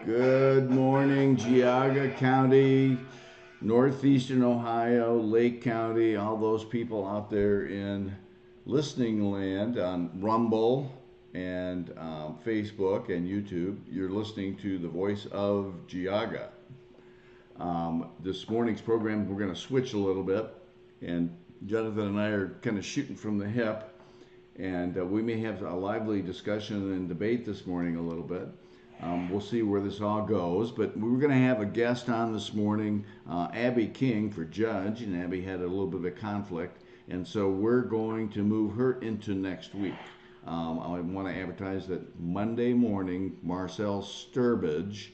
Good morning, Geauga County, northeastern Ohio, Lake County, all those people out there in listening land on Rumble and Facebook and YouTube. You're listening to the voice of Geauga. This morning's program, we're going to switch a little bit, and Jonathan and I are kind of shooting from the hip, and we may have a lively discussion and debate this morning a little bit. We'll see where this all goes, but we were going to have a guest on this morning, Abby King, for judge, and Abby had a little bit of a conflict, and so we're going to move her into next week. I want to advertise that Monday morning, Marcel Sturbridge,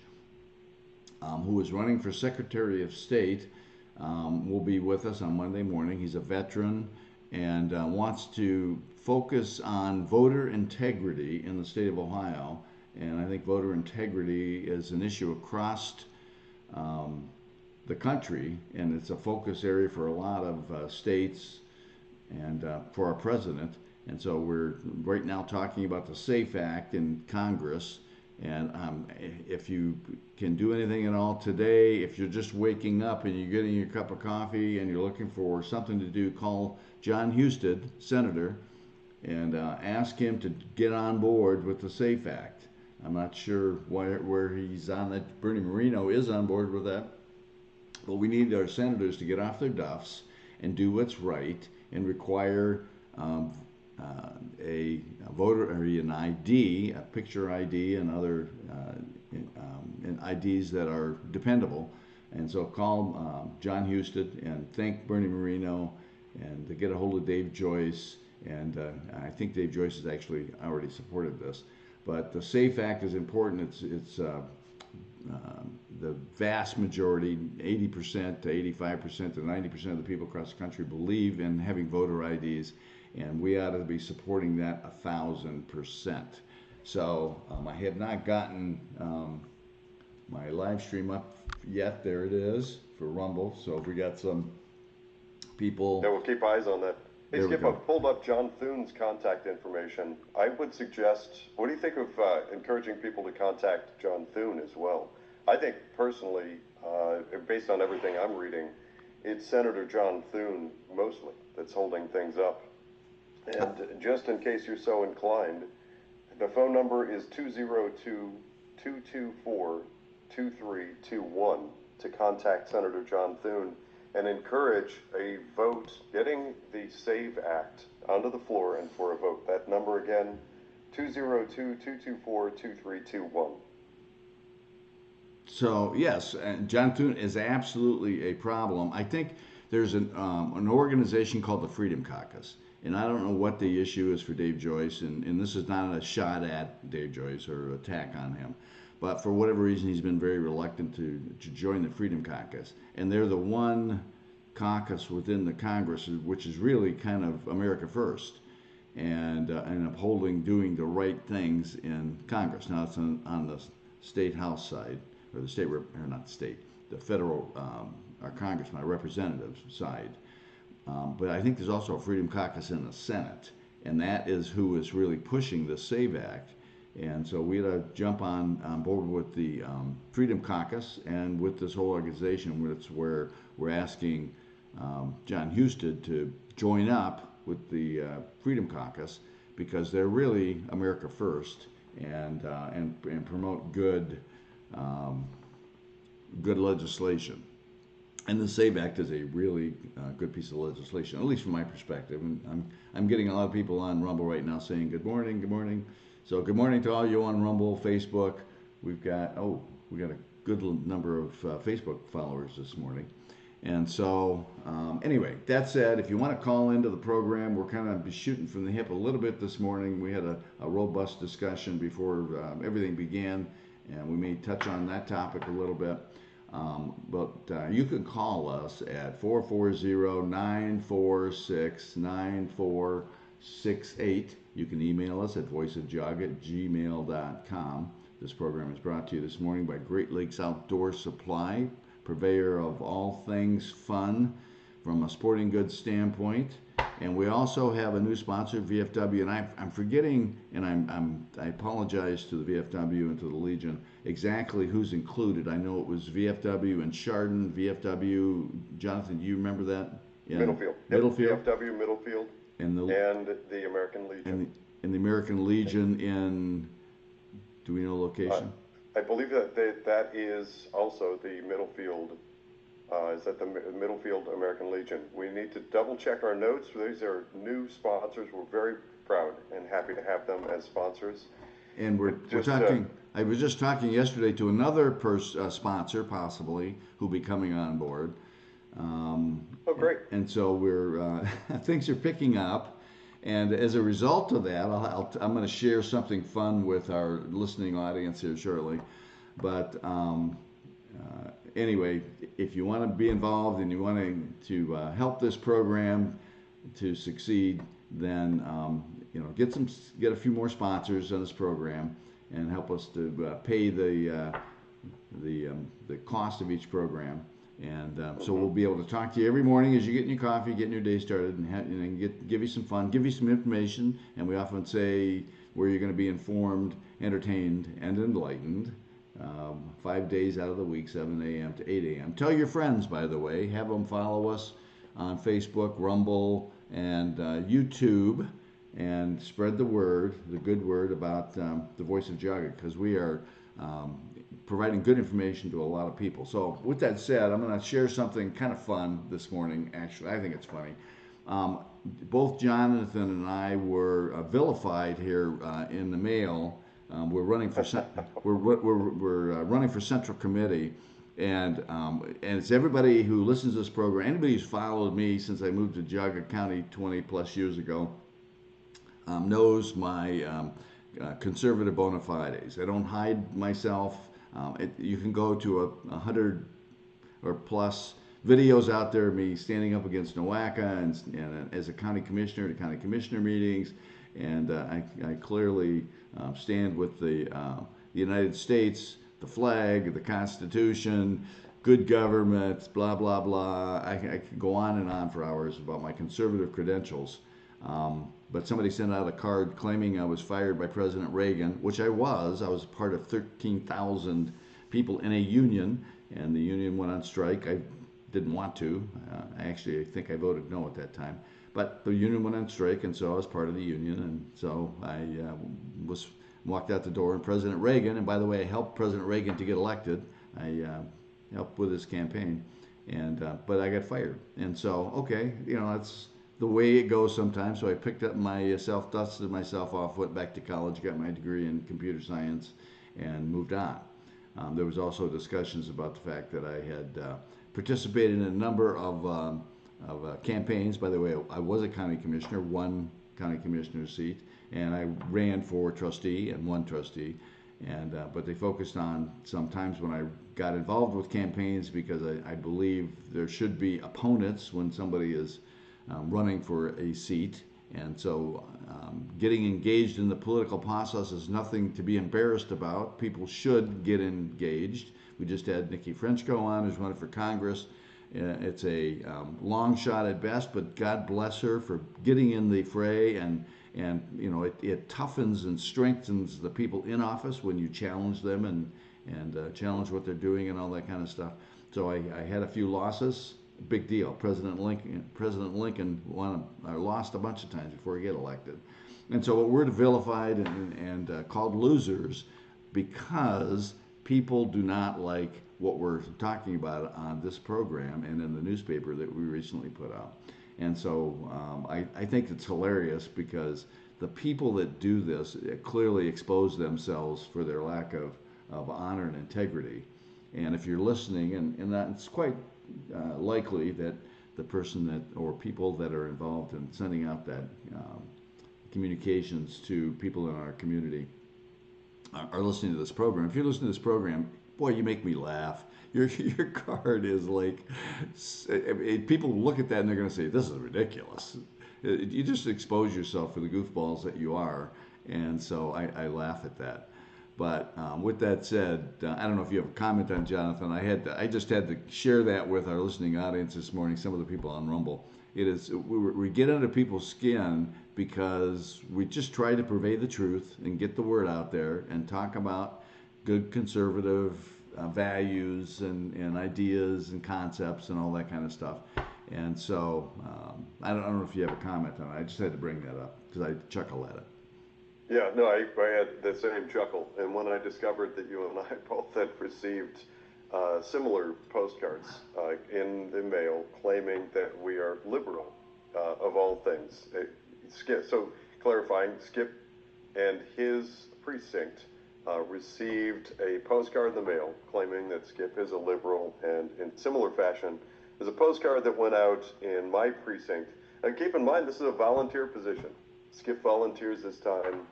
who is running for Secretary of State, will be with us on Monday morning. He's a veteran and wants to focus on voter integrity in the state of Ohio. And I think voter integrity is an issue across the country, and it's a focus area for a lot of states and for our president. And so we're right now talking about the SAFE Act in Congress. And if you can do anything at all today, if you're just waking up and you're getting your cup of coffee and you're looking for something to do, call John Husted, Senator, and ask him to get on board with the SAFE Act. I'm not sure where he's on that. Bernie Moreno is on board with that. But we need our senators to get off their duffs and do what's right and require a voter or an ID, a picture ID, and other and IDs that are dependable. And so call John Husted and thank Bernie Moreno and to get a hold of Dave Joyce. And I think Dave Joyce has actually already supported this. But the SAFE Act is important. It's the vast majority, 80% to 85% to 90% of the people across the country believe in having voter IDs, and we ought to be supporting that 1,000%. So I have not gotten my live stream up yet. There it is for Rumble. So if we got some people. Yeah, we'll keep eyes on that. Hey, There we Skip, go. I've pulled up John Thune's contact information. I would suggest, what do you think of encouraging people to contact John Thune as well? I think personally, based on everything I'm reading, it's Senator John Thune mostly that's holding things up. And just in case you're so inclined, the phone number is 202-224-2321 to contact Senator John Thune and encourage a vote, getting the SAVE Act onto the floor and for a vote. That number again, 202-224-2321. So yes, and John Thune is absolutely a problem. I think there's an organization called the Freedom Caucus, and I don't know what the issue is for Dave Joyce, and this is not a shot at Dave Joyce or attack on him, but for whatever reason he's been very reluctant to join the Freedom Caucus, and they're the one caucus within the Congress which is really kind of America first, and upholding doing the right things in Congress. Now it's on the state house side, or the state, or not the state, the federal, our congressman, our representatives side. But I think there's also a Freedom Caucus in the Senate, and that is who is really pushing the SAVE Act. And so we had to jump on board with the Freedom Caucus and with this whole organization, where we're asking John Husted to join up with the Freedom Caucus, because they're really America first, and promote good legislation. And the SAVE Act is a really good piece of legislation, at least from my perspective. And I'm getting a lot of people on Rumble right now saying good morning, good morning. So good morning to all you on Rumble, Facebook. We got a good number of Facebook followers this morning. And so anyway, that said, if you want to call into the program, we're kind of shooting from the hip a little bit this morning. We had a robust discussion before everything began, and we may touch on that topic a little bit. But you can call us at 440-946-9468. You can email us at voiceofgeauga@gmail.com. This program is brought to you this morning by Great Lakes Outdoor Supply, purveyor of all things fun from a sporting goods standpoint. And we also have a new sponsor, VFW, and I'm forgetting, and I apologize to the VFW and to the Legion exactly who's included. I know it was VFW and Chardon, VFW. Jonathan, do you remember that? In Middlefield. Yep. Middlefield, VFW, Middlefield, and the American Legion. and the American Legion in. Do we know Uh, location? I believe that is also the Middlefield. Is that the Middlefield American Legion? We need to double check our notes. These are new sponsors. We're very proud and happy to have them as sponsors. And we're Just talking. I was just talking yesterday to another sponsor, possibly, who'll be coming on board. oh, great. And so we're things are picking up, and as a result of that, I'm going to share something fun with our listening audience here shortly. But anyway, if you want to be involved and you want to help this program to succeed, then get a few more sponsors on this program and help us to pay the cost of each program. And so we'll be able to talk to you every morning as you're getting your coffee, getting your day started, and give you some fun, give you some information. And we often say where you're going to be informed, entertained, and enlightened. 5 days out of the week, 7 a.m. to 8 a.m. Tell your friends, by the way. Have them follow us on Facebook, Rumble, and YouTube, and spread the word, the good word about the Voice of Geauga, because we are providing good information to a lot of people. So with that said, I'm going to share something kind of fun this morning. Actually, I think it's funny. Both Jonathan and I were vilified here in the mail. We're running for we're running for Central Committee, and it's everybody who listens to this program. Anybody who's followed me since I moved to Geauga County 20 plus years ago knows my conservative bona fides. I don't hide myself. You can go to 100 or plus videos out there of me standing up against NOACA and as a county commissioner at county commissioner meetings, and I clearly stand with the United States, the flag, the Constitution, good government, blah blah blah. I could go on and on for hours about my conservative credentials. But somebody sent out a card claiming I was fired by President Reagan, which I was. I was part of 13,000 people in a union, and the union went on strike. I didn't want to. I think I voted no at that time. But the union went on strike, and so I was part of the union, and so I walked out the door. And President Reagan, and by the way, I helped President Reagan to get elected. I helped with his campaign, and but I got fired. And so, okay, that's the way it goes sometimes. So I picked up myself, dusted myself off, went back to college, got my degree in computer science, and moved on. There was also discussions about the fact that I had participated in a number of campaigns. By the way, I was a county commissioner, one county commissioner seat, and I ran for trustee and one trustee. And but they focused on sometimes when I got involved with campaigns, because I believe there should be opponents when somebody is running for a seat. And so getting engaged in the political process is nothing to be embarrassed about. People should get engaged. We just had Nikki Frenchco on, who's running for Congress. It's a long shot at best, but God bless her for getting in the fray, and it toughens and strengthens the people in office when you challenge them and challenge what they're doing and all that kind of stuff. So I had a few losses. Big deal. President Lincoln lost a bunch of times before he got elected, and so we're vilified and called losers because people do not like what we're talking about on this program and in the newspaper that we recently put out. And so I think it's hilarious because the people that do this clearly expose themselves for their lack of honor and integrity. And if you're listening, and that's quite likely that the person that or people that are involved in sending out that communications to people in our community are listening to this program. If you're listening to this program, boy, you make me laugh. Your card is like, people look at that and they're going to say, this is ridiculous. You just expose yourself for the goofballs that you are, and so I laugh at that. But with that said, I don't know if you have a comment on Jonathan. I just had to share that with our listening audience this morning, some of the people on Rumble, it is we get under people's skin because we just try to purvey the truth and get the word out there and talk about good conservative values and ideas and concepts and all that kind of stuff. And so I don't know if you have a comment on it. I just had to bring that up because I chuckle at it. Yeah, no, I had the same chuckle. And when I discovered that you and I both had received similar postcards in the mail claiming that we are liberal of all things. So clarifying, Skip and his precinct received a postcard in the mail claiming that Skip is a liberal, and in similar fashion, there's a postcard that went out in my precinct. And keep in mind, this is a volunteer position. Skip volunteers this time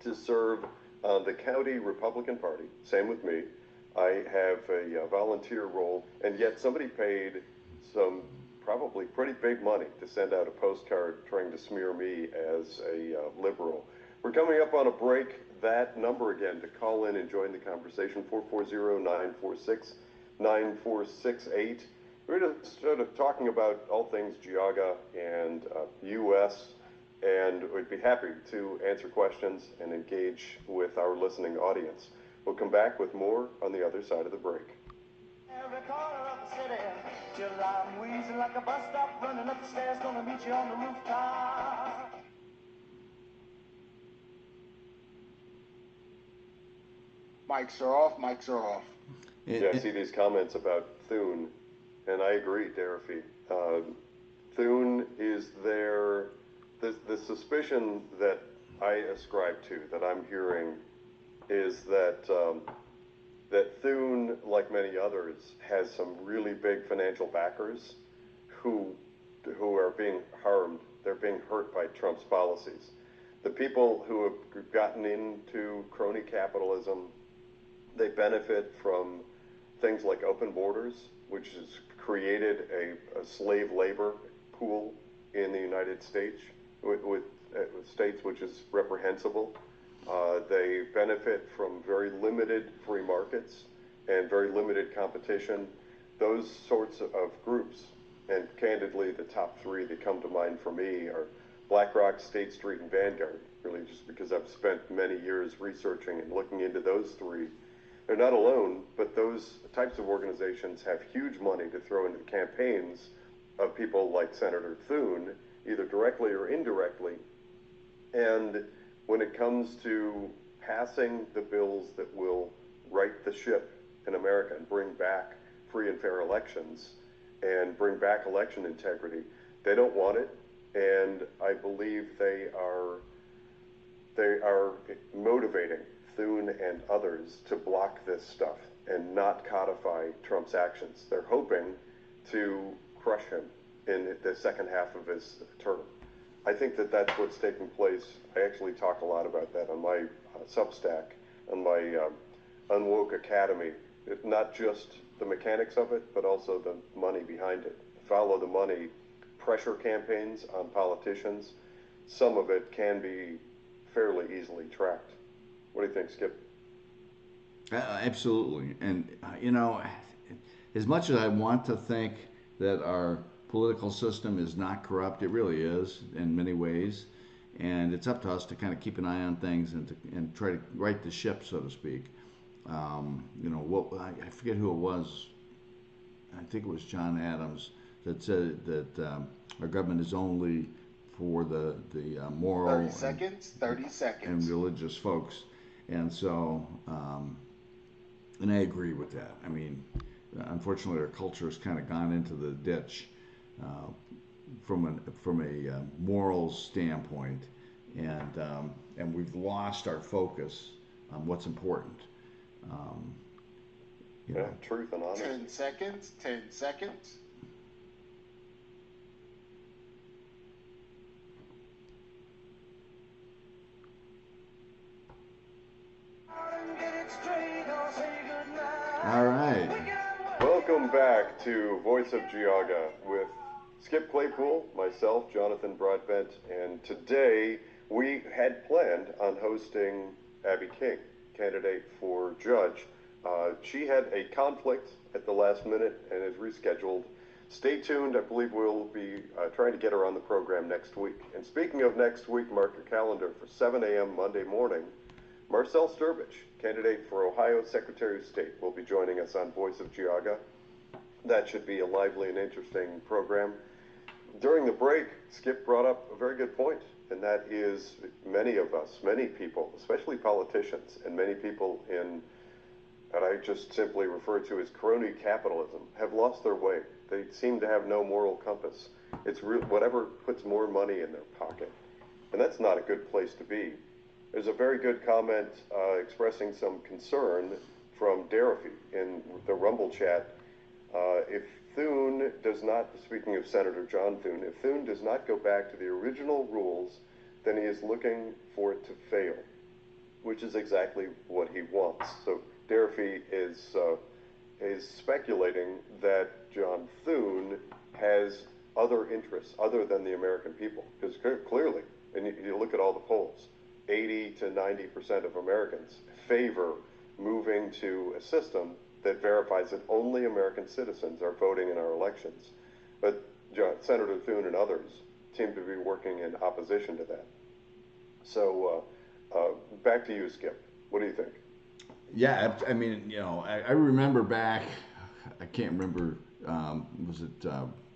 to serve on the county Republican Party. Same with me. I have a volunteer role, and yet somebody paid some probably pretty big money to send out a postcard trying to smear me as a liberal. We're coming up on a break. That number again to call in and join the conversation, 440-946-9468. We're just sort of talking about all things Geauga and U.S., and we'd be happy to answer questions and engage with our listening audience. We'll come back with more on the other side of the break. Every corner of the city, till I'm wheezing like a bus stop, running up the stairs, gonna meet you on the rooftop. Mics are off, mics are off. Yeah, I see these comments about Thune, and I agree, Darafy. Thune is there. The suspicion that I ascribe to, that I'm hearing, is that that Thune, like many others, has some really big financial backers who are being harmed. They're being hurt by Trump's policies. The people who have gotten into crony capitalism, they benefit from things like open borders, which has created a slave labor pool in the United States, with states which is reprehensible. They benefit from very limited free markets and very limited competition. Those sorts of groups, and candidly, the top three that come to mind for me are BlackRock, State Street, and Vanguard, really just because I've spent many years researching and looking into those three. They're not alone, but those types of organizations have huge money to throw into the campaigns of people like Senator Thune, either directly or indirectly. And when it comes to passing the bills that will right the ship in America and bring back free and fair elections and bring back election integrity, they don't want it. And I believe they are motivating Thune and others to block this stuff and not codify Trump's actions. They're hoping to crush him in the second half of his term. I think that that's what's taking place. I actually talk a lot about that on my Substack, on my Unwoke Academy. It's not just the mechanics of it, but also the money behind it. Follow the money. Pressure campaigns on politicians, some of it can be fairly easily tracked. What do you think, Skip? Absolutely. And, as much as I want to think that our political system is not corrupt, it really is in many ways. And it's up to us to kind of keep an eye on things and try to right the ship, so to speak. I forget who it was. I think it was John Adams that said that our government is only for the moral 30 seconds. and religious folks. And so, and I agree with that. I mean, unfortunately, our culture has kind of gone into the ditch from a morals standpoint, and we've lost our focus on what's important. Truth and honesty. 10 seconds. 10 seconds. All right. Welcome back to Voice of Geauga with Skip Claypool, myself, Jonathan Broadbent, and today we had planned on hosting Abby King, candidate for judge. She had a conflict at the last minute and is rescheduled. Stay tuned. I believe we'll be trying to get her on the program next week. And speaking of next week, mark your calendar for 7 a.m. Monday morning. Marcel Sturbich, candidate for Ohio Secretary of State, will be joining us on Voice of Geauga. That should be a lively and interesting program. During the break, Skip brought up a very good point, and that is many of us, many people, especially politicians, and many people in what I just simply refer to as crony capitalism, have lost their way. They seem to have no moral compass. It's whatever puts more money in their pocket, and that's not a good place to be. There's a very good comment expressing some concern from Darafy in the Rumble chat. If Thune does not, speaking of Senator John Thune, if Thune does not go back to the original rules, then he is looking for it to fail, which is exactly what he wants. So Darafy is speculating that John Thune has other interests other than the American people, because clearly, and you look at all the polls, 80 to 90% of Americans favor moving to a system that verifies that only American citizens are voting in our elections. But Senator Thune and others seem to be working in opposition to that. So back to you, Skip. What do you think? Yeah, I mean, I remember back, I can't remember, was it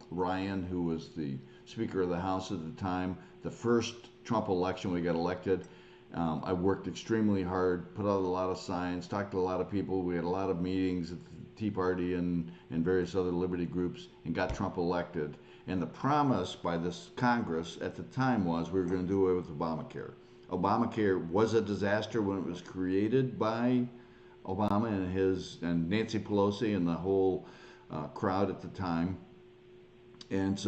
Ryan, who was the Speaker of the House at the time, the first Trump election we got elected. I worked extremely hard, put out a lot of signs, talked to a lot of people. We had a lot of meetings at the Tea Party and various other liberty groups, and got Trump elected. And the promise by this Congress at the time was we were going to do away with Obamacare. Obamacare was a disaster when it was created by Obama and Nancy Pelosi and the whole crowd at the time. And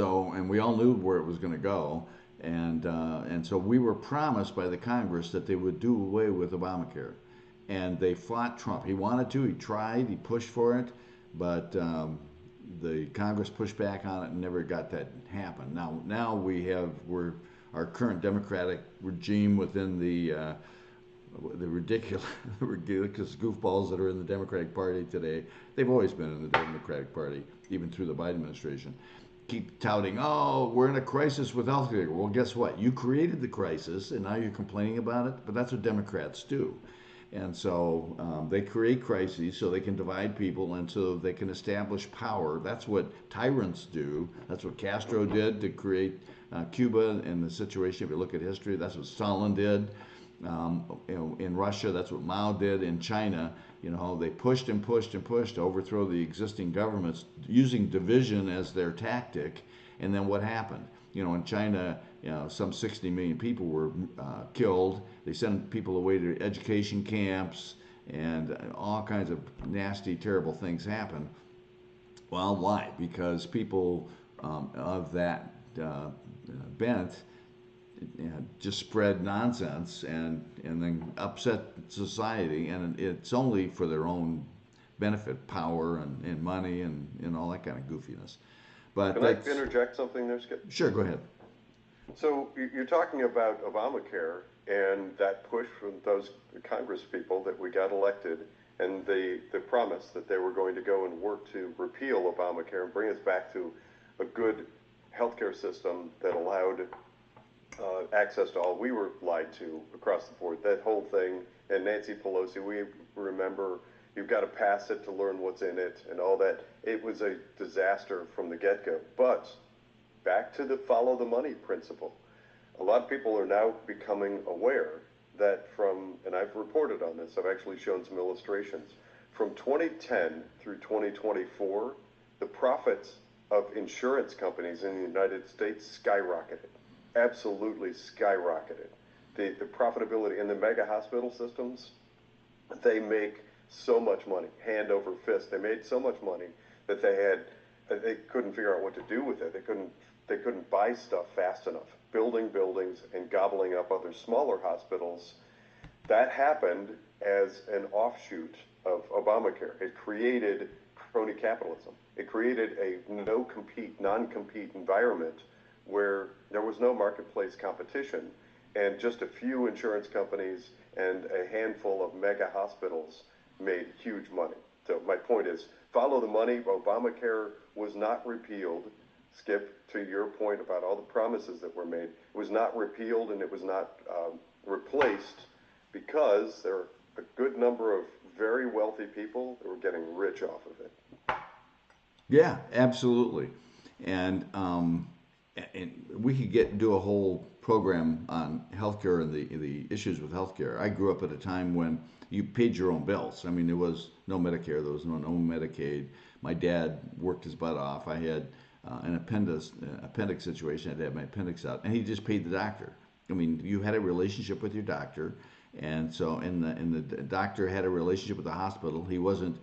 we all knew where it was going to go. And so we were promised by the Congress that they would do away with Obamacare. And they fought Trump. He wanted to, he tried, he pushed for it, but the Congress pushed back on it and never got that happen. Now our current Democratic regime within the ridiculous goofballs that are in the Democratic Party today. They've always been in the Democratic Party, even through the Biden administration. Keep touting, oh, we're in a crisis with healthcare. Well, guess what? You created the crisis, and now you're complaining about it. But that's what Democrats do. And so they create crises so they can divide people and so they can establish power. That's what tyrants do. That's what Castro did to create Cuba and the situation. If you look at history, that's what Stalin did. In Russia, that's what Mao did. In China, they pushed and pushed and pushed to overthrow the existing governments using division as their tactic. And then what happened? In China, some 60 million people were killed. They sent people away to education camps, and all kinds of nasty, terrible things happened. Well, why? Because people of that bent just spread nonsense and then upset society, and it's only for their own benefit, power and money and all that kind of goofiness. But can I interject something there, Skip? Sure, go ahead. So you're talking about Obamacare and that push from those Congress people that we got elected, and the promise that they were going to go and work to repeal Obamacare and bring us back to a good healthcare system that allowed access to all. We were lied to across the board. That whole thing, and Nancy Pelosi, we remember, you've got to pass it to learn what's in it and all that. It was a disaster from the get-go. But back to the follow the money principle. A lot of people are now becoming aware that and I've reported on this, I've actually shown some illustrations, from 2010 through 2024, the profits of insurance companies in the United States skyrocketed. Absolutely skyrocketed. The profitability in the mega hospital systems, they make so much money, hand over fist. They made so much money that they couldn't figure out what to do with it. They couldn't buy stuff fast enough, building buildings and gobbling up other smaller hospitals. That happened as an offshoot of Obamacare. It created crony capitalism. It created a non-compete environment where there was no marketplace competition, and just a few insurance companies and a handful of mega hospitals made huge money. So my point is, follow the money. Obamacare was not repealed. Skip, to your point about all the promises that were made, it was not repealed and it was not replaced because there are a good number of very wealthy people that were getting rich off of it. Yeah, absolutely. And we could do a whole program on healthcare and the issues with healthcare. I grew up at a time when you paid your own bills. I mean, there was no Medicare, there was no Medicaid. My dad worked his butt off. I had an appendix situation. I had to have my appendix out, and he just paid the doctor. I mean, you had a relationship with your doctor, and so the doctor had a relationship with the hospital. He wasn't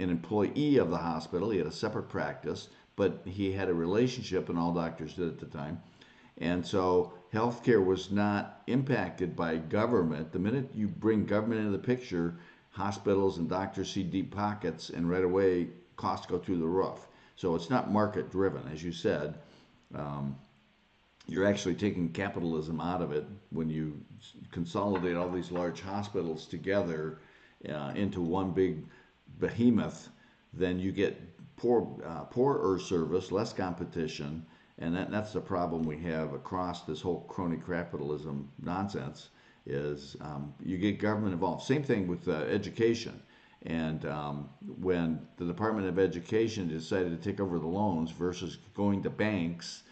an employee of the hospital. He had a separate practice, but he had a relationship, and all doctors did at the time. And so healthcare was not impacted by government. The minute you bring government into the picture, hospitals and doctors see deep pockets, and right away costs go through the roof. So it's not market driven, as you said. Um, you're actually taking capitalism out of it when you consolidate all these large hospitals together into one big behemoth. Then you get poorer service, less competition, and that's the problem we have across this whole crony capitalism nonsense. Is you get government involved. Same thing with education. And when the Department of Education decided to take over the loans versus going to banks,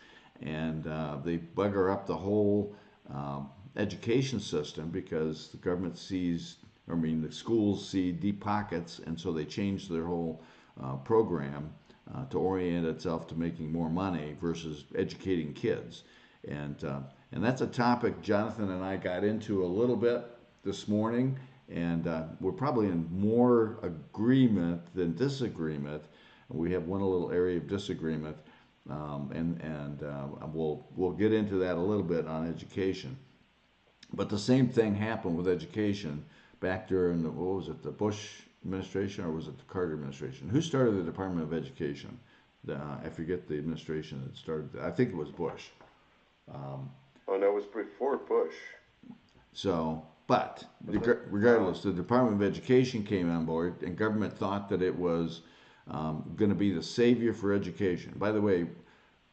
and they bugger up the whole education system because the government sees, I mean, the schools see deep pockets, and so they change their whole program to orient itself to making more money versus educating kids. And that's a topic Jonathan and I got into a little bit this morning, and we're probably in more agreement than disagreement. We have one little area of disagreement, we'll get into that a little bit on education. But the same thing happened with education back during what was it, the Bush administration, or was it the Carter administration? Who started the Department of Education? I forget the administration that started. I think it was Bush. Oh, no, it was before Bush. So, but regardless, the Department of Education came on board, and government thought that it was going to be the savior for education. By the way,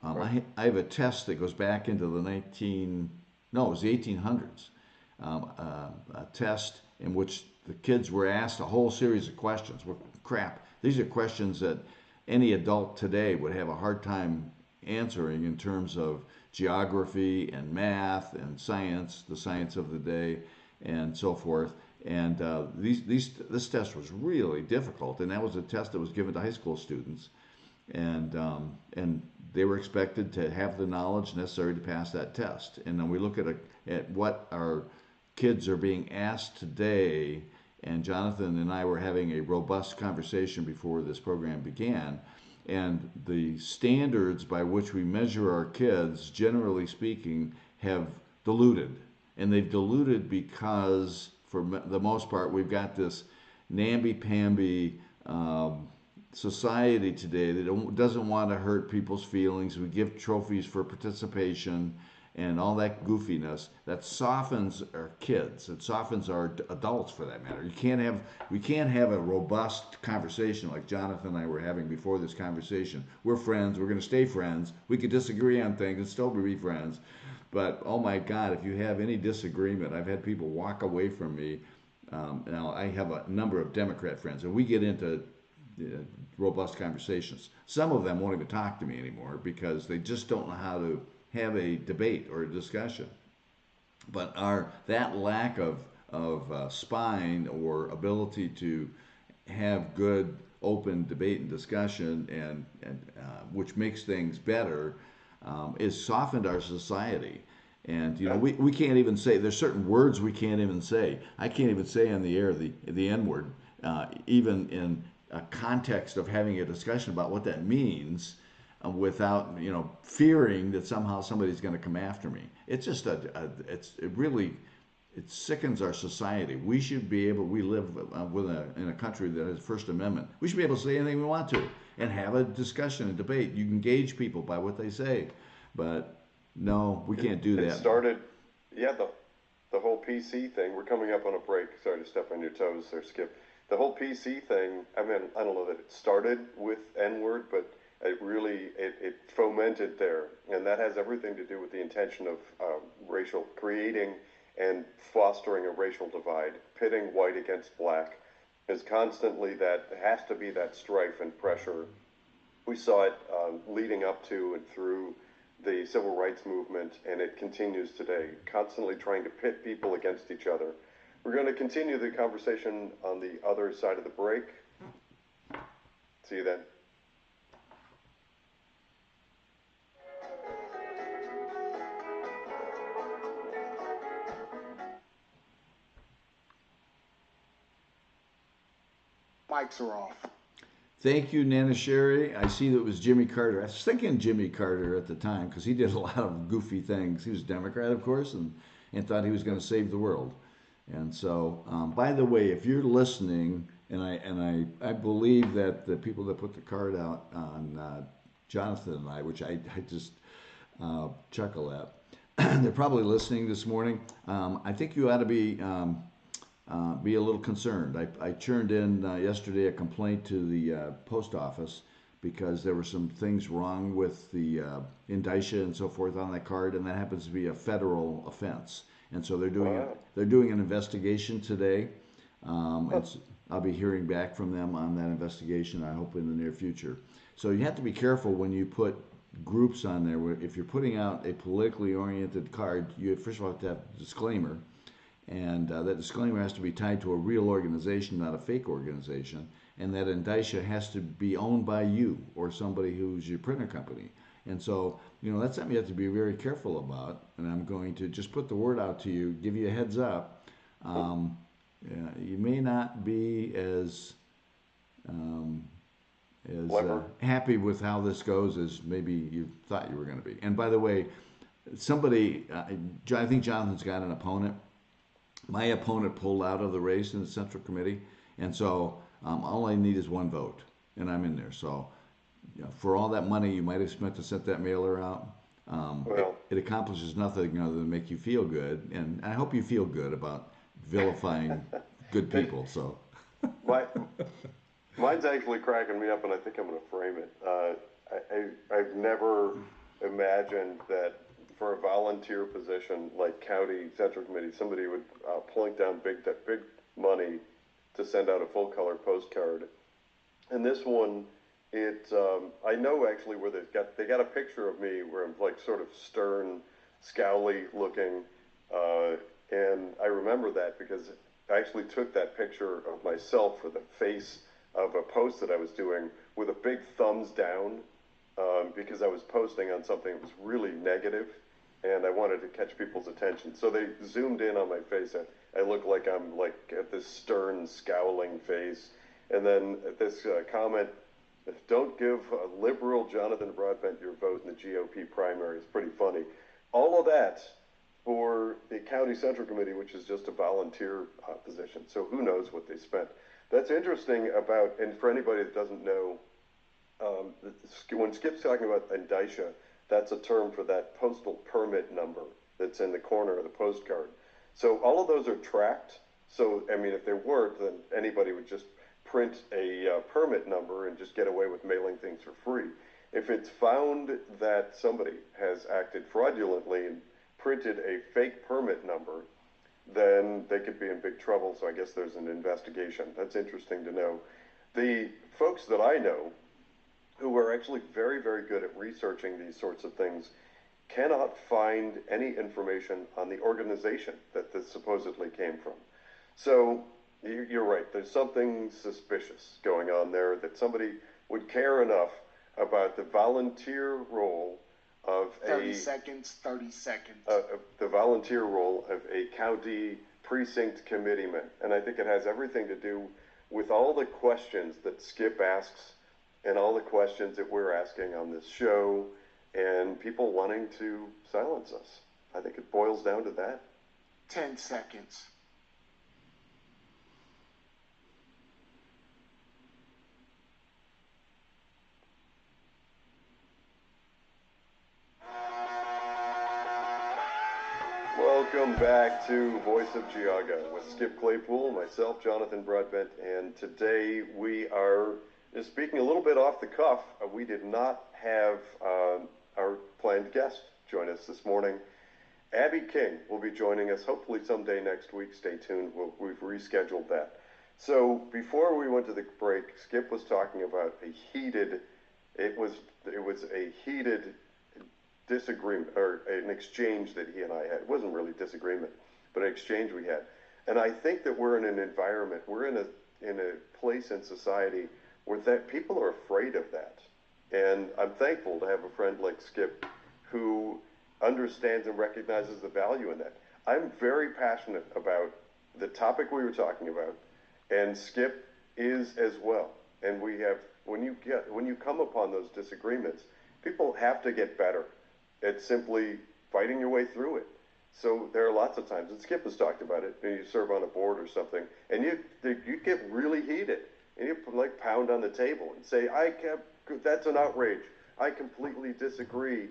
I have a test that goes back into it was the 1800s. A test in which the kids were asked a whole series of questions. Well, crap, these are questions that any adult today would have a hard time answering in terms of geography and math and science, the science of the day, and so forth. And this test was really difficult, and that was a test that was given to high school students, and they were expected to have the knowledge necessary to pass that test. And then we look at what our kids are being asked today, and Jonathan and I were having a robust conversation before this program began, and the standards by which we measure our kids, generally speaking, have diluted. And they've diluted because, for the most part, we've got this namby-pamby society today that doesn't want to hurt people's feelings. We give trophies for participation and all that goofiness that softens our kids. It softens our adults, for that matter. We can't have a robust conversation like Jonathan and I were having before this conversation. We're friends. We're going to stay friends. We could disagree on things and still be friends. But oh my God, if you have any disagreement, I've had people walk away from me. Now I have a number of Democrat friends, and we get into robust conversations. Some of them won't even talk to me anymore because they just don't know how to have a debate or a discussion. But that lack of spine or ability to have good open debate and discussion, and which makes things better, is softened our society. And we can't even say, there's certain words we can't even say. I can't even say on the air the N word, even in a context of having a discussion about what that means, without fearing that somehow somebody's going to come after me. It's just it sickens our society. We should be able. We live in a country that has First Amendment. We should be able to say anything we want to and have a discussion and debate. You can gauge people by what they say, but no, we can't do that. It started, the whole PC thing. We're coming up on a break. Sorry to step on your toes there, Skip. the whole PC thing, I mean, I don't know that it started with N-word, but it fomented there. And that has everything to do with the intention of creating and fostering a racial divide, pitting white against black. Is constantly that, has to be that strife and pressure. We saw it leading up to and through the civil rights movement, and it continues today, constantly trying to pit people against each other. We're going to continue the conversation on the other side of the break. See you then. Mics are off. Thank you, Nana Sherry. I see that it was Jimmy Carter. I was thinking Jimmy Carter at the time because he did a lot of goofy things. He was a Democrat, of course, and thought he was going to save the world. And so, by the way, if you're listening, and I believe that the people that put the card out on Jonathan and I, which I just chuckle at, they're probably listening this morning. I think you ought to be a little concerned. I turned in yesterday a complaint to the post office because there were some things wrong with the indicia and so forth on that card, and that happens to be a federal offense. And so they're doing an investigation today. I'll be hearing back from them on that investigation, I hope, in the near future. So you have to be careful when you put groups on there. If you're putting out a politically oriented card, you first of all have to have a disclaimer. And that disclaimer has to be tied to a real organization, not a fake organization. And that indicia has to be owned by you or somebody who's your printer company. And so, that's something you have to be very careful about. And I'm going to just put the word out to you, give you a heads up. You may not be as happy with how this goes as maybe you thought you were going to be. And by the way, I think Jonathan's got an opponent. My opponent pulled out of the race in the Central Committee, and so all I need is one vote, and I'm in there. So, for all that money you might have spent to send that mailer out, it accomplishes nothing other than make you feel good, and I hope you feel good about vilifying good people. So, mine's actually cracking me up, and I think I'm going to frame it. I've never imagined that for a volunteer position like county central committee, somebody would plunk down big money to send out a full color postcard. And this one, I know actually where they got a picture of me where I'm like sort of stern, scowly looking, and I remember that because I actually took that picture of myself for the face of a post that I was doing with a big thumbs down because I was posting on something that was really negative. And I wanted to catch people's attention. So they zoomed in on my face. I look like I'm like at this stern, scowling face. And then this comment, don't give liberal Jonathan Broadbent your vote in the GOP primary. It's pretty funny. All of that for the County Central Committee, which is just a volunteer position. So who knows what they spent. That's interesting about, and for anybody that doesn't know, when Skip's talking about indicia, that's a term for that postal permit number that's in the corner of the postcard. So all of those are tracked. So, I mean, if they weren't, then anybody would just print a permit number and just get away with mailing things for free. If it's found that somebody has acted fraudulently and printed a fake permit number, then they could be in big trouble. So I guess there's an investigation. That's interesting to know. The folks that I know who are actually very, very good at researching these sorts of things, cannot find any information on the organization that this supposedly came from. So you're right, there's something suspicious going on there, that somebody would care enough about the volunteer role of 30 seconds. The volunteer role of a county precinct committeeman. And I think it has everything to do with all the questions that Skip asks and all the questions that we're asking on this show, and people wanting to silence us. I think it boils down to that. 10 seconds. Well, Welcome back to Voice of Geauga with Skip Claypool, myself, Jonathan Broadbent, and today we are just speaking a little bit off the cuff. We did not have our planned guest join us this morning. Abby King will be joining us hopefully someday next week. Stay tuned. We've rescheduled that. So before we went to the break, Skip was talking about it was a heated disagreement or an exchange that he and I had. It wasn't really disagreement, but an exchange we had. And I think that we're in an environment, we're in a place in society where that people are afraid of that. And I'm thankful to have a friend like Skip who understands and recognizes the value in that. I'm very passionate about the topic we were talking about, and Skip is as well. And when you come upon those disagreements, people have to get better. It's simply fighting your way through it. So there are lots of times, and Skip has talked about it, and you serve on a board or something, and you get really heated, and you like pound on the table and say, that's an outrage. I completely disagree,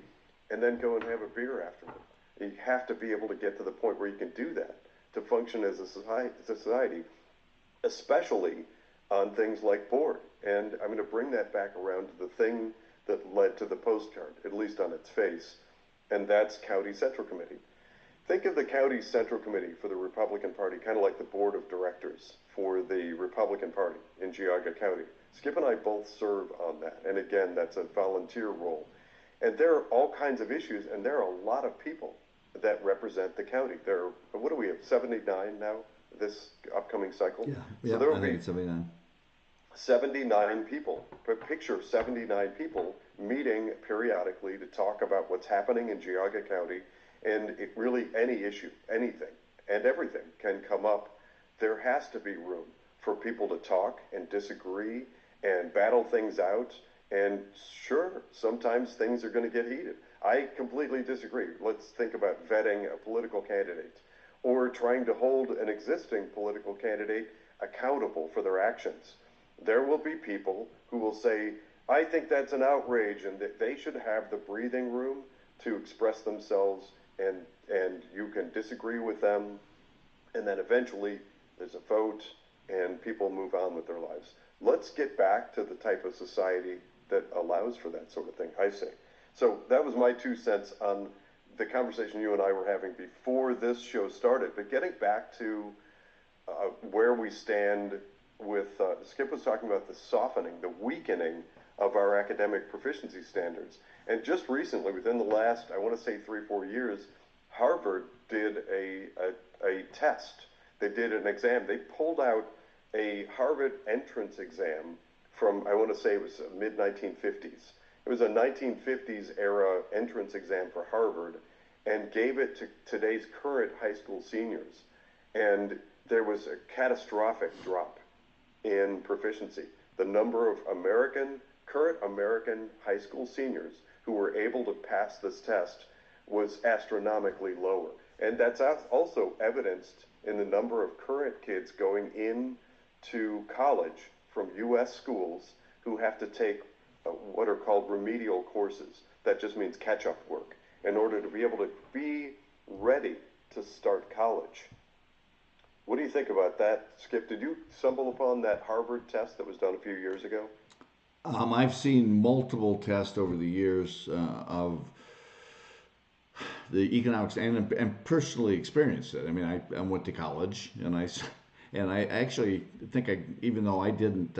and then go and have a beer afterward. You have to be able to get to the point where you can do that to function as a society, especially on things like board. And I'm going to bring that back around to the thing that led to the postcard, at least on its face, and that's County Central Committee. Think of the County Central Committee for the Republican Party, kind of like the board of directors for the Republican Party in Geauga County. Skip and I both serve on that, and again, that's a volunteer role. And there are all kinds of issues, and there are a lot of people that represent the county. There are, what do we have, 79 now, this upcoming cycle? Yeah, so there will I be think it's 79. 79 people. But picture 79 people meeting periodically to talk about what's happening in Geauga County, and it really any issue, anything, and everything can come up. There has to be room for people to talk and disagree and battle things out. And sure, sometimes things are going to get heated. I completely disagree. Let's think about vetting a political candidate or trying to hold an existing political candidate accountable for their actions. There will be people who will say, I think that's an outrage, and that they should have the breathing room to express themselves, and you can disagree with them, and then eventually there's a vote and people move on with their lives. Let's get back to the type of society that allows for that sort of thing, I say. So that was my 2 cents on the conversation you and I were having before this show started. But getting back to where we stand with, Skip was talking about the softening, the weakening of our academic proficiency standards. And just recently, within the last, I want to say 3-4 years, Harvard did a test. They did an exam. They pulled out a Harvard entrance exam from, I want to say it was mid-1950s. It was a 1950s era entrance exam for Harvard, and gave it to today's current high school seniors. And there was a catastrophic drop in proficiency. The number of current American high school seniors who were able to pass this test was astronomically lower. And that's also evidenced in the number of current kids going into college from U.S. schools who have to take what are called remedial courses. That just means catch-up work in order to be able to be ready to start college. What do you think about that, Skip? Did you stumble upon that Harvard test that was done a few years ago? I've seen multiple tests over the years of the economics, and personally experienced it. I mean, I went to college, and I actually think even though I didn't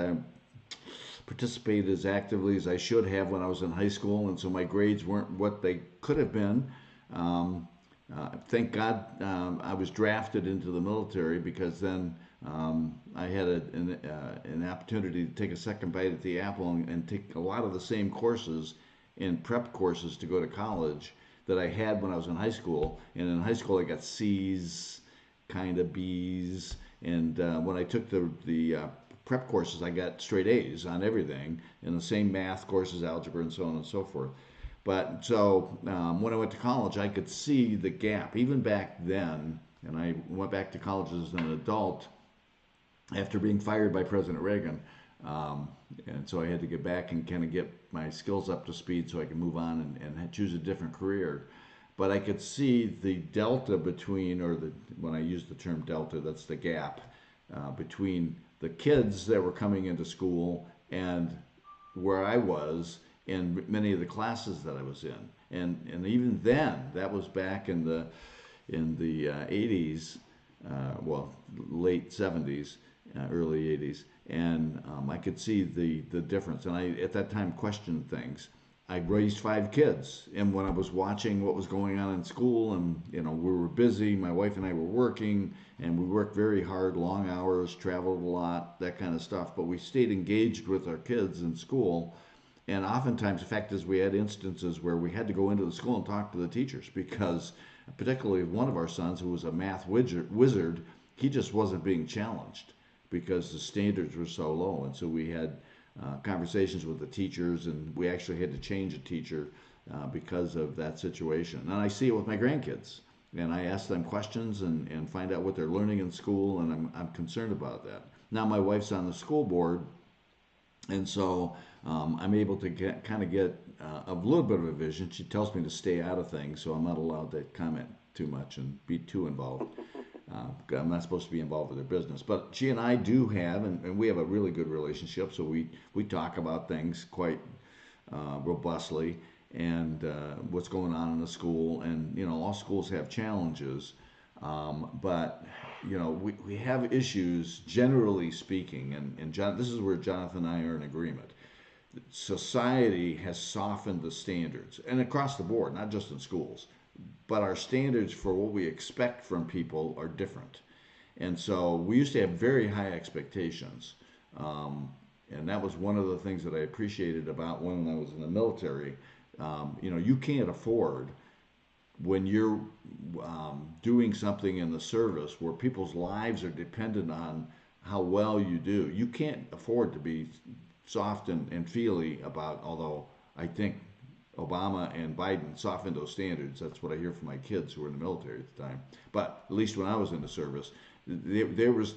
participate as actively as I should have when I was in high school, and so my grades weren't what they could have been. Thank God I was drafted into the military, because then I had an opportunity to take a second bite at the apple and take a lot of the same courses in prep courses to go to college that I had when I was in high school. And in high school I got C's, kind of B's, and when I took the prep courses I got straight A's on everything, in the same math courses, algebra, and so on and so forth. But so when I went to college, I could see the gap even back then, and I went back to college as an adult after being fired by President Reagan. And so I had to get back and kind of get my skills up to speed so I could move on and choose a different career. but I could see the delta between, when I use the term delta, that's the gap between the kids that were coming into school and where I was in many of the classes that I was in. And even then, that was back in the 80s, well, late 70s, early 80s, and I could see the difference. And I, at that time, questioned things. I raised 5 kids, and when I was watching what was going on in school, and we were busy, my wife and I were working, and we worked very hard, long hours, traveled a lot, that kind of stuff. But we stayed engaged with our kids in school, and oftentimes, the fact is, we had instances where we had to go into the school and talk to the teachers because, particularly one of our sons, who was a math wizard, he just wasn't being challenged because the standards were so low. And so we had conversations with the teachers, and we actually had to change a teacher because of that situation. And I see it with my grandkids, and I ask them questions and find out what they're learning in school, and I'm concerned about that. Now my wife's on the school board, and so I'm able to kind of get a little bit of a vision. She tells me to stay out of things, so I'm not allowed to comment too much and be too involved. I'm not supposed to be involved with their business, but she and I do have, and we have a really good relationship. So we talk about things quite robustly, and what's going on in the school. And all schools have challenges, but we have issues generally speaking. And John, this is where Jonathan and I are in agreement. Society has softened the standards, and across the board, not just in schools, but our standards for what we expect from people are different. And so we used to have very high expectations. And that was one of the things that I appreciated about when I was in the military. You can't afford, when you're doing something in the service where people's lives are dependent on how well you do, you can't afford to be soft and feely about, although I think Obama and Biden softened those standards. That's what I hear from my kids who were in the military at the time. But at least when I was in the service, there was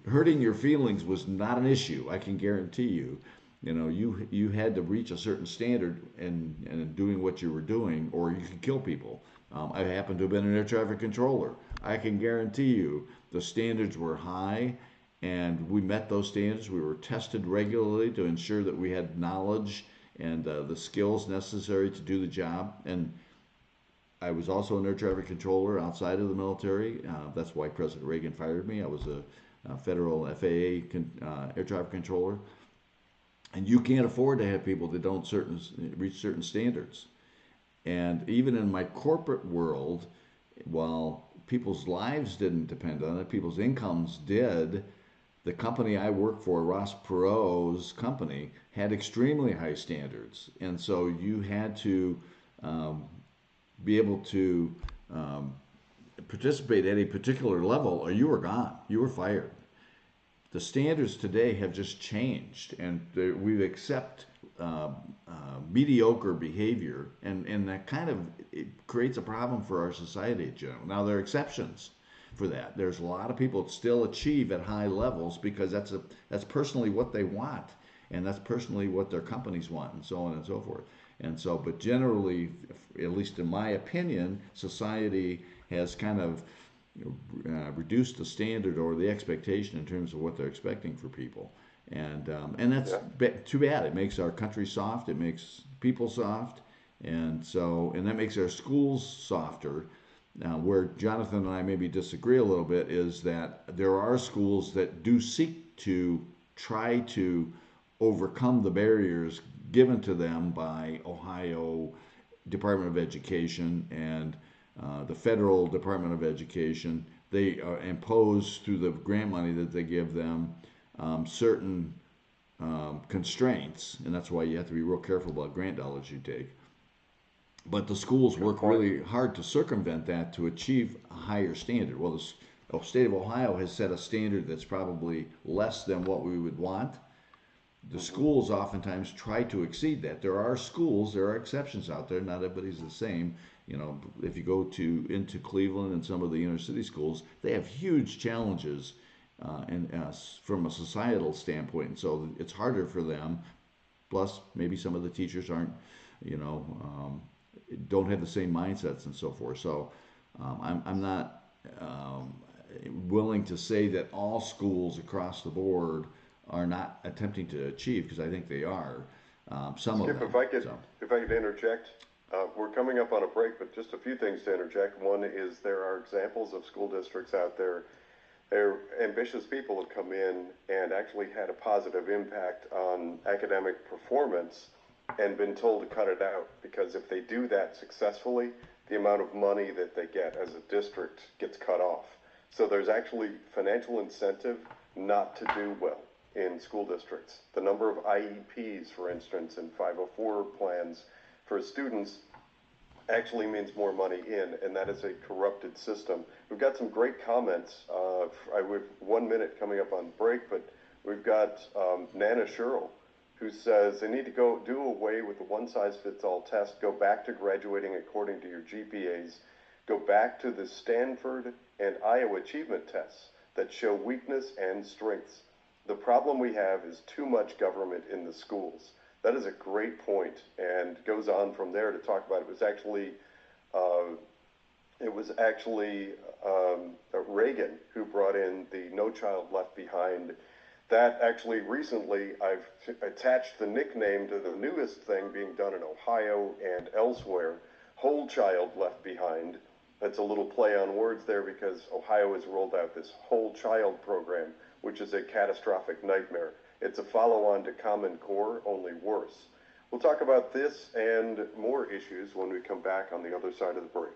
hurting your feelings was not an issue. I can guarantee you. You had to reach a certain standard in doing what you were doing, or you could kill people. I happen to have been an air traffic controller. I can guarantee you the standards were high, and we met those standards. We were tested regularly to ensure that we had knowledge and the skills necessary to do the job. And I was also an air traffic controller outside of the military. That's why President Reagan fired me. I was a federal FAA air traffic controller. And you can't afford to have people that don't reach certain standards. And even in my corporate world, while people's lives didn't depend on it, people's incomes did. The company I worked for, Ross Perot's company, had extremely high standards. And so you had to be able to participate at a particular level, or you were gone. You were fired. The standards today have just changed, and we accept mediocre behavior, and that kind of it creates a problem for our society in general. Now, there are exceptions for that. There's a lot of people that still achieve at high levels because that's personally what they want, and that's personally what their companies want, and so on and so forth. And so, but generally, at least in my opinion, society has kind of reduced the standard or the expectation in terms of what they're expecting for people. And that's too bad. It makes our country soft. It makes people soft, and that makes our schools softer. Now, where Jonathan and I maybe disagree a little bit is that there are schools that do seek to try to overcome the barriers given to them by Ohio Department of Education and the federal Department of Education. They impose through the grant money that they give them certain constraints, and that's why you have to be real careful about grant dollars you take. But the schools work really hard to circumvent that to achieve a higher standard. Well, the state of Ohio has set a standard that's probably less than what we would want. The schools oftentimes try to exceed that. There are exceptions out there. Not everybody's the same. If you go into Cleveland and some of the inner city schools, they have huge challenges from a societal standpoint. And so it's harder for them. Plus, maybe some of the teachers aren't, don't have the same mindsets and so forth. So I'm not willing to say that all schools across the board are not attempting to achieve, because I think they are. Some of Skip, them. So. if I could interject, we're coming up on a break, but just a few things to interject. One is there are examples of school districts out there. They're ambitious people have come in and actually had a positive impact on academic performance and been told to cut it out, because if they do that successfully, the amount of money that they get as a district gets cut off. So there's actually financial incentive not to do well in school districts. The number of IEPs, for instance, and 504 plans for students actually means more money in, and that is a corrupted system. We've got some great comments. I would 1 minute coming up on break, but we've got Nana Sherrill, who says they need to go do away with the one-size-fits-all test, go back to graduating according to your GPAs, go back to the Stanford and Iowa achievement tests that show weakness and strengths. The problem we have is too much government in the schools. That is a great point, and goes on from there to talk about it was actually Reagan who brought in the No Child Left Behind. That actually recently I've attached the nickname to the newest thing being done in Ohio and elsewhere, Whole Child Left Behind. That's a little play on words there, because Ohio has rolled out this Whole Child program, which is a catastrophic nightmare. It's a follow-on to Common Core, only worse. We'll talk about this and more issues when we come back on the other side of the break.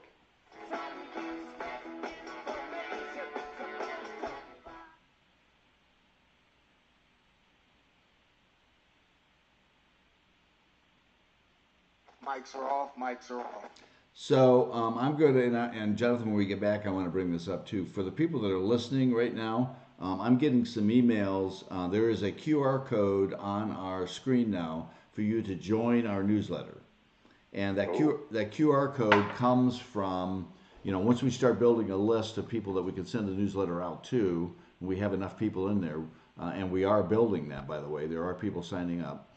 Mics are off. Mics are off. So I'm good, and Jonathan, when we get back, I want to bring this up too. For the people that are listening right now, I'm getting some emails. There is a QR code on our screen now for you to join our newsletter. And that QR code comes from, once we start building a list of people that we can send the newsletter out to, we have enough people in there, and we are building that, by the way. There are people signing up.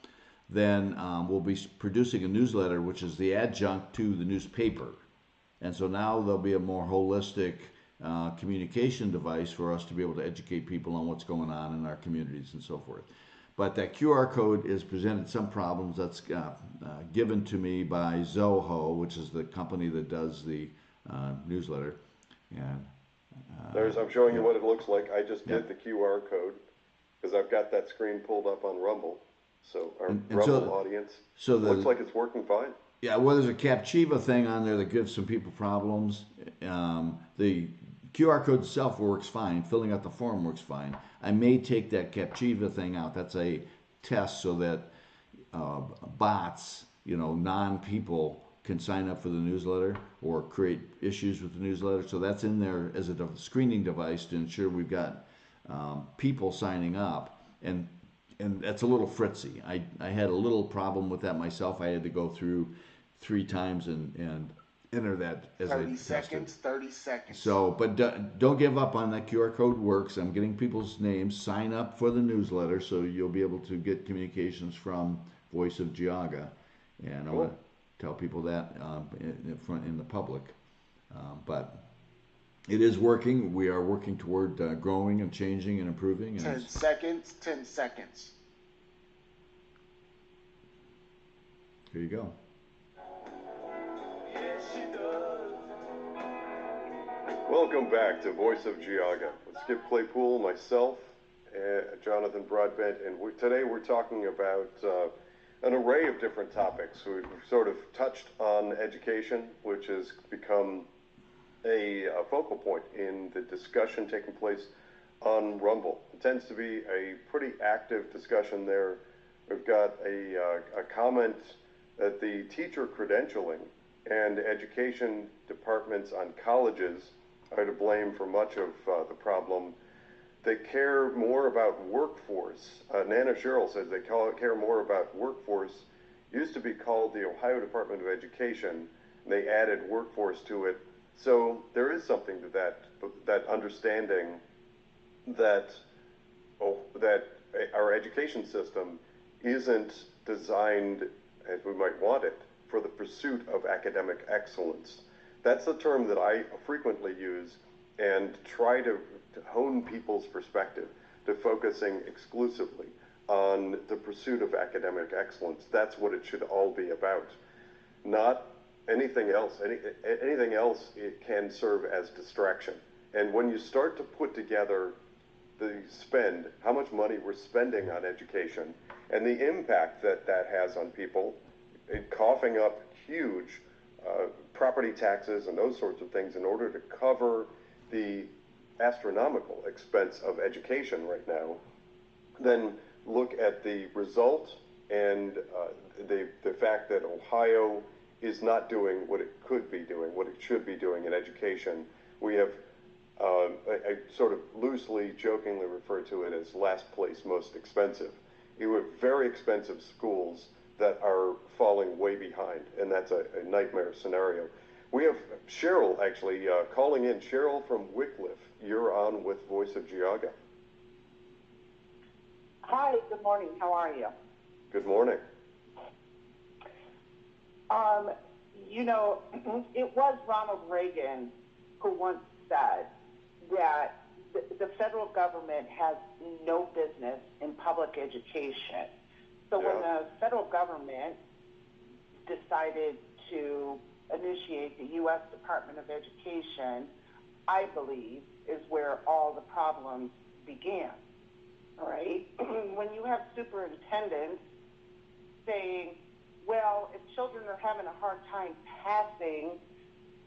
Then we'll be producing a newsletter, which is the adjunct to the newspaper. And so now there'll be a more holistic communication device for us to be able to educate people on what's going on in our communities and so forth. But that QR code is presented some problems. That's given to me by Zoho, which is the company that does the newsletter. And I'm showing you what it looks like. I just did the QR code because I've got that screen pulled up on Rumble. So our Rumble audience, looks like it's working fine. Yeah, well, there's a Captiva thing on there that gives some people problems. The QR code itself works fine. Filling out the form works fine. I may take that Captiva thing out. That's a test so that bots, non-people can sign up for the newsletter or create issues with the newsletter. So that's in there as a screening device to ensure we've got people signing up. And that's a little fritzy. I had a little problem with that myself. I had to go through 3 times and enter that as 30 seconds, 30 seconds. So, but don't give up on that. QR code works. I'm getting people's names. Sign up for the newsletter so you'll be able to get communications from Voice of Geauga. And I want to tell people that in the public. But it is working. We are working toward growing and changing and improving. 10 seconds, 10 seconds. Here you go. Welcome back to Voice of Geauga. Skip Claypool, myself, Jonathan Broadbent, and today we're talking about an array of different topics. We've sort of touched on education, which has become a focal point in the discussion taking place on Rumble. It tends to be a pretty active discussion there. We've got a comment that the teacher credentialing and education departments on colleges are to blame for much of the problem. They care more about workforce. Nana Sherrill says they care more about workforce. Used to be called the Ohio Department of Education, and they added workforce to it. So there is something to that understanding that our education system isn't designed as we might want it for the pursuit of academic excellence. That's the term that I frequently use and try to hone people's perspective to focusing exclusively on the pursuit of academic excellence. That's what it should all be about, not anything else. Anything else, it can serve as distraction. And when you start to put together the spend, how much money we're spending on education, and the impact that that has on people, coughing up huge property taxes and those sorts of things in order to cover the astronomical expense of education right now, then look at the result and the fact that Ohio is not doing what it could be doing, what it should be doing in education. We have, I sort of loosely, jokingly refer to it as last place most expensive. You have very expensive schools that are falling way behind, and that's a nightmare scenario. We have Cheryl actually calling in. Cheryl from Wycliffe, you're on with Voice of Geauga. Hi, good morning. How are you? Good morning. You know, it was Ronald Reagan who once said that the federal government has no business in public education. So when the federal government decided to initiate the U.S. Department of Education, I believe, is where all the problems began. All right? When you have superintendents saying, well, if children are having a hard time passing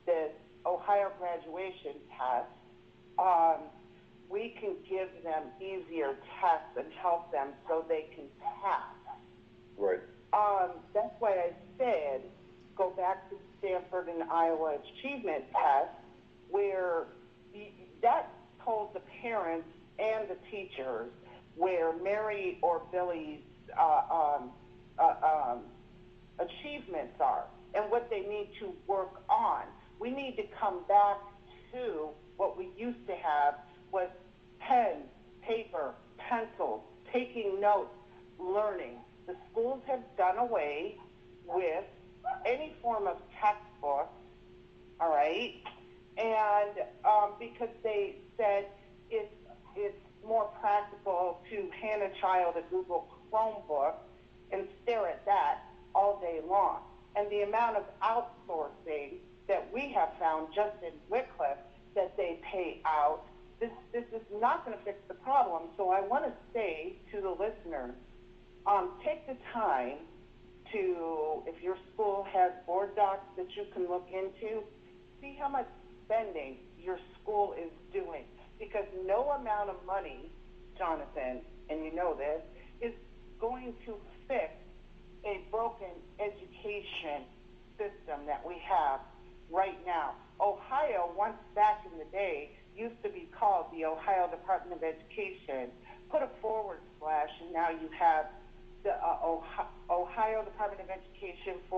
this Ohio graduation test, we can give them easier tests and help them so they can pass. Right. That's why I said go back to the Stanford and Iowa achievement test, where that told the parents and the teachers where Mary or Billy's achievements are and what they need to work on. We need to come back to what we used to have was pen, paper, pencils, taking notes, learning. The schools have done away with any form of textbook, all right? And because they said it's more practical to hand a child a Google Chromebook and stare at that all day long. And the amount of outsourcing that we have found just in Wycliffe that they pay out, this is not going to fix the problem. So I want to say to the listeners, take the time to, if your school has board docs that you can look into, see how much spending your school is doing. Because no amount of money, Jonathan, and you know this, is going to fix a broken education system that we have right now. Ohio, once back in the day, used to be called the Ohio Department of Education. Put a forward slash, and now you have the Ohio Department of Education /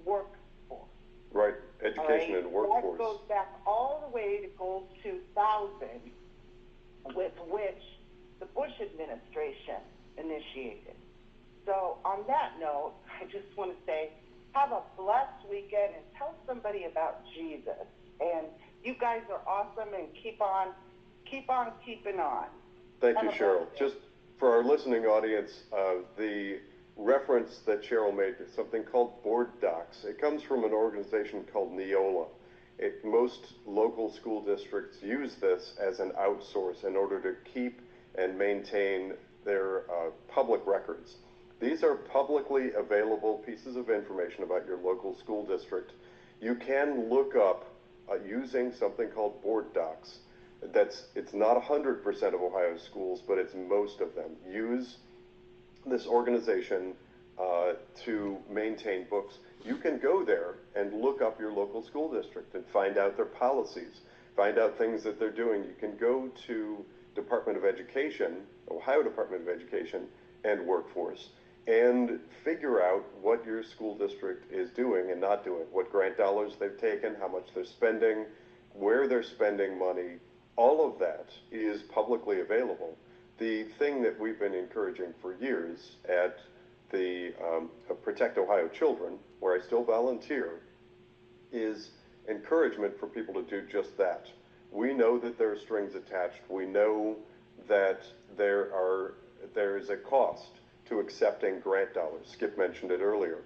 workforce. Right, education right? and workforce. That goes back all the way to goal 2000, with which the Bush administration initiated. So on that note, I just want to say, have a blessed weekend and tell somebody about Jesus. And you guys are awesome, and keep on keeping on. Thank you, Cheryl. Just for our listening audience, the reference that Cheryl made is something called board docs. It comes from an organization called Neola. Most local school districts use this as an outsource in order to keep and maintain their public records. These are publicly available pieces of information about your local school district. You can look up using something called board docs. It's not 100% of Ohio schools, but it's most of them. Use this organization to maintain books. You can go there and look up your local school district and find out their policies, find out things that they're doing. You can go to Department of Education, Ohio Department of Education, and Workforce, and figure out what your school district is doing and not doing, what grant dollars they've taken, how much they're spending, where they're spending money. All of that is publicly available. The thing that we've been encouraging for years at the Protect Ohio Children, where I still volunteer, is encouragement for people to do just that. We know that there are strings attached. We know that there is a cost to accepting grant dollars. Skip mentioned it earlier.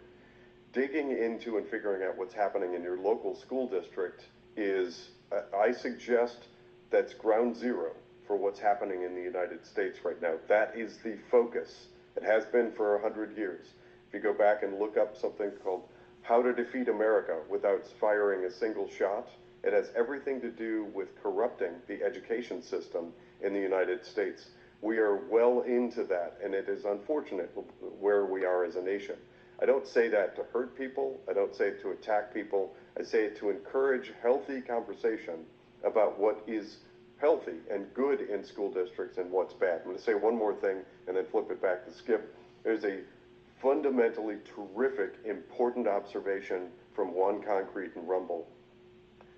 Digging into and figuring out what's happening in your local school district is, I suggest, that's ground zero for what's happening in the United States right now. That is the focus. It has been for 100 years. If you go back and look up something called How to Defeat America Without Firing a Single Shot, it has everything to do with corrupting the education system in the United States. We are well into that, and it is unfortunate where we are as a nation. I don't say that to hurt people. I don't say it to attack people. I say it to encourage healthy conversation about what is healthy and good in school districts and what's bad. I'm going to say one more thing and then flip it back to Skip. There's a fundamentally terrific, important observation from Juan Concrete and Rumble.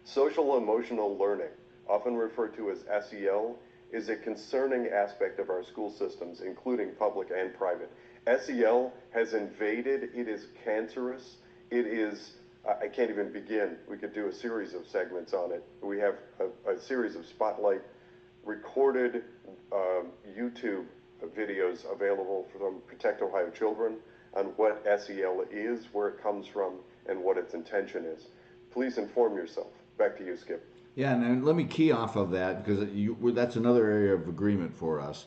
Social emotional learning, often referred to as SEL, is a concerning aspect of our school systems, including public and private. SEL has invaded, it is cancerous, it is, I can't even begin. We could do a series of segments on it. We have a series of spotlight recorded YouTube videos available from Protect Ohio Children on what SEL is, where it comes from, and what its intention is. Please inform yourself. Back to you, Skip. Yeah, and let me key off of that because that's another area of agreement for us.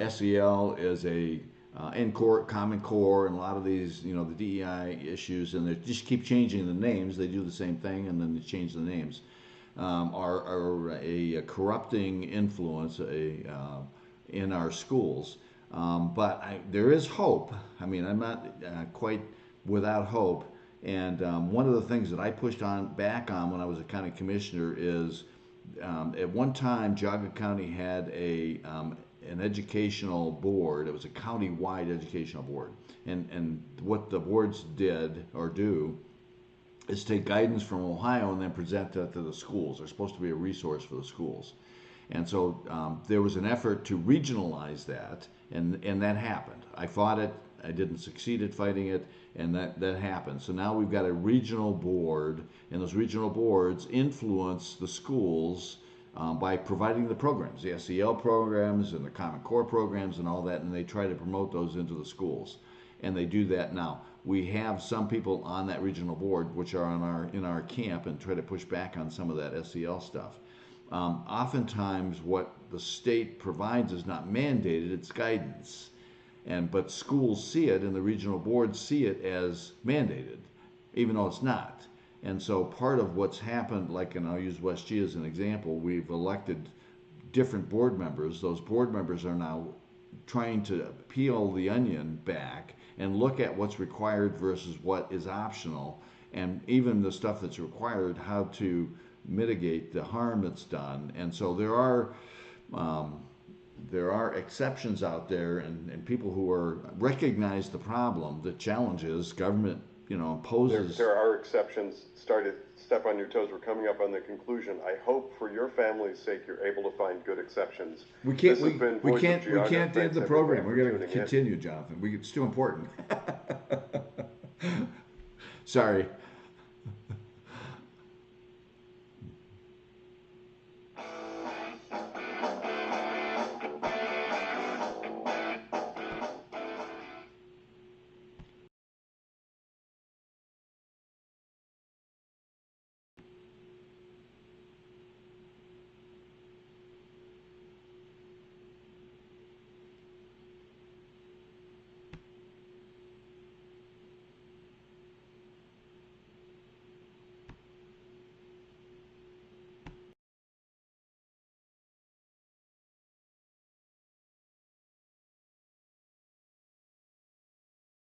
SEL is and Common Core, and a lot of these, the DEI issues, and they just keep changing the names. They do the same thing, and then they change the names. Are a corrupting influence in our schools. But there is hope. I mean, I'm not quite without hope. And one of the things that I pushed back on when I was a county commissioner is at one time Geauga County had an educational board. It was a county-wide educational board. And what the boards did or do is take guidance from Ohio and then present that to the schools. They're supposed to be a resource for the schools. And so there was an effort to regionalize that, and that happened. I fought it. I didn't succeed at fighting it, and that happened. So now we've got a regional board, and those regional boards influence the schools by providing the programs, the SEL programs and the Common Core programs and all that, and they try to promote those into the schools. And they do that now. We have some people on that regional board which are in our camp and try to push back on some of that SEL stuff. Oftentimes what the state provides is not mandated, it's guidance. But schools see it and the regional boards see it as mandated, even though it's not. And so part of what's happened, and I'll use West G as an example, we've elected different board members. Those board members are now trying to peel the onion back and look at what's required versus what is optional, and even the stuff that's required, how to mitigate the harm that's done. And so there are exceptions out there, and people who recognize the problem, the challenges government imposes. There are exceptions. Step on your toes. We're coming up on the conclusion. I hope for your family's sake you're able to find good exceptions. We can't end the program. We're going to continue, Jonathan. It's too important. Sorry.